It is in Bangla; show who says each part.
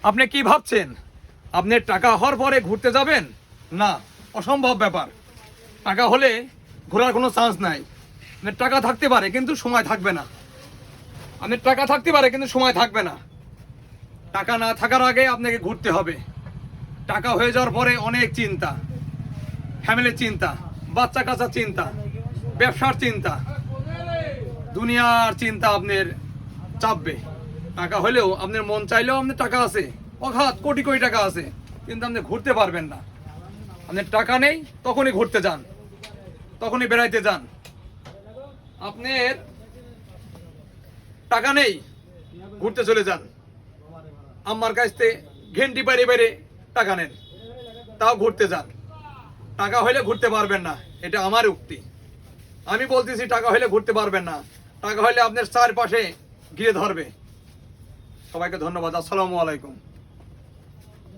Speaker 1: আপনি কি ভাবছেন আপনি টাকা হওয়ার পরে ঘুরতে যাবেন? না, অসম্ভব ব্যাপার। টাকা হলে ঘোরার কোনো চান্স নাই। আপনার টাকা থাকতে পারে কিন্তু সময় থাকবে না। আপনার টাকা থাকতে পারে কিন্তু সময় থাকবে না। টাকা না থাকার আগে আপনাকে ঘুরতে হবে। টাকা হয়ে যাওয়ার পরে অনেক চিন্তা, ফ্যামিলির চিন্তা, বাচ্চা কাচ্চার চিন্তা, ব্যবসার চিন্তা, দুনিয়ার চিন্তা আপনার চাপবে। টাকা হলেও আপনার মন চাইলেও আপনার টাকা আছে, অগাধ কোটি কোটি টাকা আছে, কিন্তু আপনি ঘুরতে পারবেন না। আপনার টাকা নেই, তখনই ঘুরতে যান, তখনই বেড়াইতে যান। আপনার টাকা নেই, ঘুরতে চলে যান। আমার কাছ থেকে ঘেন্টি বাইরে বাইরে টাকা নেন, তাও ঘুরতে যান। টাকা হলে ঘুরতে পারবেন না, এটা আমার উক্তি। আমি বলতেছি টাকা হলে ঘুরতে পারবেন না। টাকা হলে আপনার চারপাশে ঘিরে ধরবে। সবাইকে ধন্যবাদ। আসসালামু আলাইকুম।